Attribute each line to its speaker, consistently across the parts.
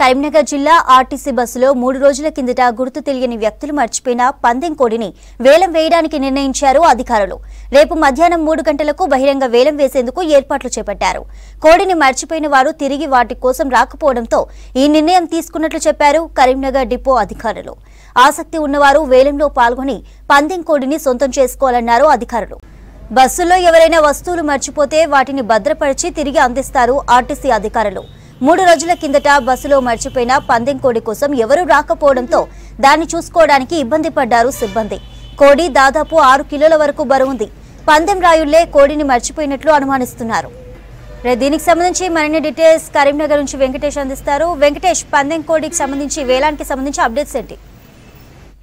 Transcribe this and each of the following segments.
Speaker 1: కరీంనగర్ జిల్లా ఆర్టీసీ బస్సులో 3 రోజుల కిందట గుర్తు తెలియని వ్యక్తులు మర్చిపోయిన పందెం కోడిని వేలం వేయడానికి నిర్ణయించారు అధికారులు. రేపు మధ్యాహ్నం 3 గంటలకు బహిరంగ వేలం వేసేందుకు ఏర్పాట్లు చేపట్టారు. కోడిని మర్చిపోయిన వారు తిరిగి వాటి కోసం రాకపోవడంతో ఈ నిర్ణయం తీసుకున్నట్లు చెప్పారు కరీంనగర్ డిపో అధికారులు. ఆసక్తి ఉన్నవారు వేలంలో పాల్గొని పందెం కోడిని సొంతం చేసుకోవాలన్నారు అధికారులు. బస్సులో ఎవరైనా వస్తువులు మర్చిపోతే వాటిని భద్రపరిచి తిరిగి అందిస్తారు ఆర్టీసీ అధికారులు. 3 రోజుల కిందట బస్సులో మర్చిపోయిన పందెం కోడి కోసం ఎవరూ రాకపోవడంతో దాన్ని చూసుకోవడానికి ఇబ్బంది పడ్డారు సిబ్బంది. కోడి దాదాపు 6 కిలోల వరకు బరువుంది. పందెం రాయుళ్లే కోడిని మర్చిపోయినట్లు అనుమానిస్తున్నారు. దీనికి సంబంధించి మరిన్ని డీటెయిల్స్ కరీంనగర్ నుంచి వెంకటేష్ అందిస్తారు. వెంకటేష్, పందెం కోడికి సంబంధించి వేలానికి సంబంధించి అప్డేట్స్ ఏంటి?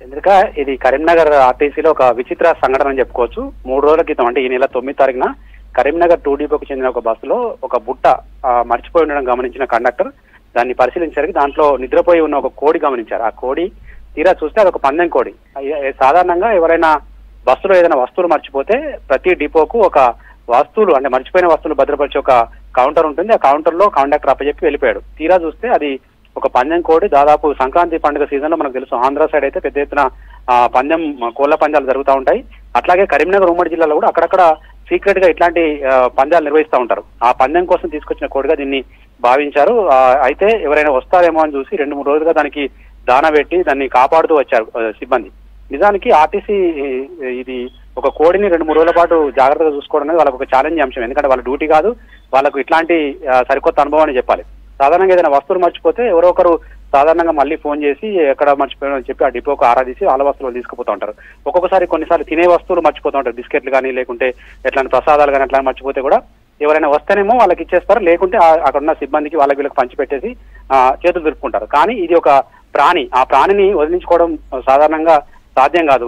Speaker 2: చంద్రిక, ఇది కరీంనగర్ ఆర్టీసీలో ఒక విచిత్ర సంఘటన అని చెప్పుకోవచ్చు. 3 రోజుల క్రితం అంటే ఈ నెల 9వ తారీఖున కరీంనగర్ 2 డిపోకు చెందిన ఒక బస్సులో ఒక బుట్ట మర్చిపోయి ఉండడం గమనించిన కండక్టర్ దాన్ని పరిశీలించడానికి దాంట్లో నిద్రపోయి ఉన్న ఒక కోడి గమనించారు. ఆ కోడి తీరా చూస్తే అది ఒక పందెం కోడి. సాధారణంగా ఎవరైనా బస్సులో ఏదైనా వస్తువులు మర్చిపోతే ప్రతి డిపోకు ఒక వస్తువులు అంటే మర్చిపోయిన వస్తువులు భద్రపరిచే ఒక కౌంటర్ ఉంటుంది. ఆ కౌంటర్ లో కండక్టర్ అప్పచెప్పి వెళ్ళిపోయాడు. తీరా చూస్తే అది ఒక పందెం కోడి. దాదాపు సంక్రాంతి పండుగ సీజన్ లో మనకు తెలుసు, ఆంధ్ర సైడ్ అయితే పెద్ద ఎత్తున పందెం కోళ్ల పందాలు జరుగుతూ ఉంటాయి. అట్లాగే కరీంనగర్ ఉమ్మడి జిల్లాలో కూడా అక్కడక్కడ సీక్రెట్ గా ఇట్లాంటి పందాలు నిర్వహిస్తూ ఉంటారు. ఆ పందెం కోసం తీసుకొచ్చిన కోడిగా దీన్ని భావించారు. అయితే ఎవరైనా వస్తారేమో అని చూసి 2-3 రోజులుగా దానికి దానా పెట్టి దాన్ని కాపాడుతూ వచ్చారు సిబ్బంది. నిజానికి ఆర్టీసీ ఇది ఒక కోడిని 2-3 రోజుల పాటు జాగ్రత్తగా చూసుకోవడం అనేది వాళ్ళకు ఒక ఛాలెంజ్ అంశం. ఎందుకంటే వాళ్ళ డ్యూటీ కాదు, వాళ్ళకు ఇట్లాంటి సరికొత్త అనుభవం అని చెప్పాలి. సాధారణంగా ఏదైనా వస్తువులు మర్చిపోతే ఎవరో ఒకరు సాధారణంగా మళ్ళీ ఫోన్ చేసి ఎక్కడ మర్చిపోయామని చెప్పి ఆ డిపోకు ఆరాధించి వాళ్ళ వస్తువులు తీసుకుపోతూ ఉంటారు. ఒక్కొక్కసారి కొన్నిసార్లు తినే వస్తువులు మర్చిపోతూ ఉంటారు, బిస్కెట్లు కానీ లేకుంటే ఎట్లాంటి ప్రసాదాలు కానీ అట్లా మర్చిపోతే కూడా ఎవరైనా వస్తేనేమో వాళ్ళకి ఇచ్చేస్తారు, లేకుంటే అక్కడ ఉన్న సిబ్బందికి వాళ్ళకి వీళ్ళకి పంచిపెట్టేసి చేతులు దులుపుకుంటారు. కానీ ఇది ఒక ప్రాణి, ఆ ప్రాణిని వదిలించుకోవడం సాధారణంగా సాధ్యం కాదు.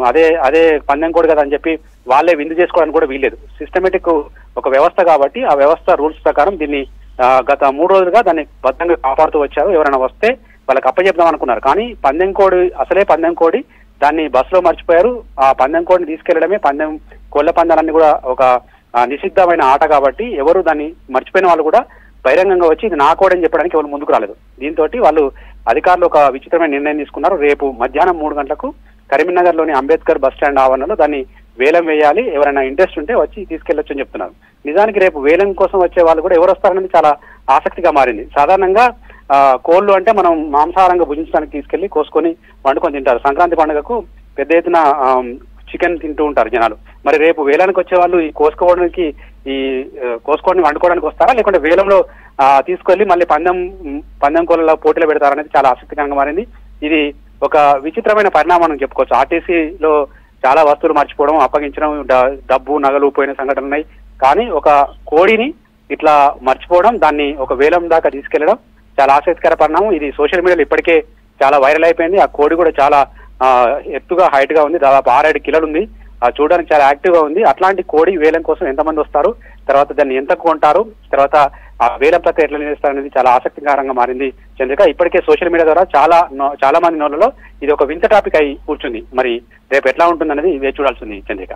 Speaker 2: అదే పందెం కోడి కదా అని చెప్పి వాళ్ళే విందు చేసుకోవడానికి కూడా వీల్లేదు. సిస్టమేటిక్ ఒక వ్యవస్థ కాబట్టి ఆ వ్యవస్థ రూల్స్ ప్రకారం దీన్ని గత 3 రోజులుగా దాన్ని భద్రంగా కాపాడుతూ వచ్చారు. ఎవరైనా వస్తే వాళ్ళకి అప్పచెప్దాం అనుకున్నారు, కానీ పందెం కోడి అసలే పందెం కోడి, దాన్ని బస్సులో మర్చిపోయారు. ఆ పందెం కోడిని తీసుకెళ్లడమే కోళ్ల పందాలన్నీ కూడా ఒక నిషిద్ధమైన ఆట కాబట్టి ఎవరు దాన్ని మర్చిపోయిన వాళ్ళు కూడా బహిరంగంగా వచ్చి ఇది నా కోడి అని చెప్పడానికి ఎవరు ముందుకు రాలేదు. దీంతో వాళ్ళు అధికారులు ఒక విచిత్రమైన నిర్ణయం తీసుకున్నారు. రేపు మధ్యాహ్నం 3 గంటలకు కరీంనగర్ లోని అంబేద్కర్ బస్ స్టాండ్ ఆవరణలో దాన్ని వేలం వేయాలి. ఎవరైనా ఇంట్రెస్ట్ ఉంటే వచ్చి తీసుకెళ్లొచ్చు అని చెప్తున్నారు. నిజానికి రేపు వేలం కోసం వచ్చే వాళ్ళు కూడా ఎవరు వస్తారనేది చాలా ఆసక్తిగా మారింది. సాధారణంగా కోళ్లు అంటే మనం మాంసాహారంగా భుజించడానికి తీసుకెళ్లి కోసుకొని వండుకొని తింటారు. సంక్రాంతి పండుగకు పెద్ద ఎత్తున చికెన్ తింటూ ఉంటారు జనాలు. మరి రేపు వేలానికి వచ్చే వాళ్ళు ఈ కోసుకోవడానికి వండుకోవడానికి వస్తారా, లేకుంటే వేలంలో తీసుకెళ్లి మళ్ళీ పందెం కోళ్ళ పోటీలో పెడతారనేది చాలా ఆసక్తికరంగా మారింది. ఇది ఒక విచిత్రమైన పరిణామం చెప్పుకోవచ్చు. ఆర్టీసీలో చాలా వస్తువులు మర్చిపోవడం, అప్పగించడం, డబ్బు నగలు పోయిన సంఘటనలు ఉన్నాయి. కానీ ఒక కోడిని ఇట్లా మర్చిపోవడం, దాన్ని ఒక వేలం దాకా తీసుకెళ్లడం చాలా ఆసక్తికర పరిణామం. ఇది సోషల్ మీడియాలో ఇప్పటికే చాలా వైరల్ అయిపోయింది. ఆ కోడి కూడా చాలా ఎత్తుగా హైట్ గా ఉంది, దాదాపు 6-7 కిలోలు ఉంది. చూడడానికి చాలా యాక్టివ్ గా ఉంది. అట్లాంటి కోడి వేలం కోసం ఎంతమంది వస్తారు, తర్వాత దాన్ని ఎంత కొంటారు, తర్వాత ఆ వేలం ప్రక్రియ ఎట్లా నిర్వహిస్తారు అనేది చాలా ఆసక్తికరంగా మారింది. చంద్రిక, ఇప్పటికే సోషల్ మీడియా ద్వారా చాలా మంది నోళ్ళలో ఇది ఒక వింత టాపిక్ అయి కూర్చుంది. మరి రేపు ఎట్లా ఉంటుంది అనేది చూడాల్సింది చంద్రిక.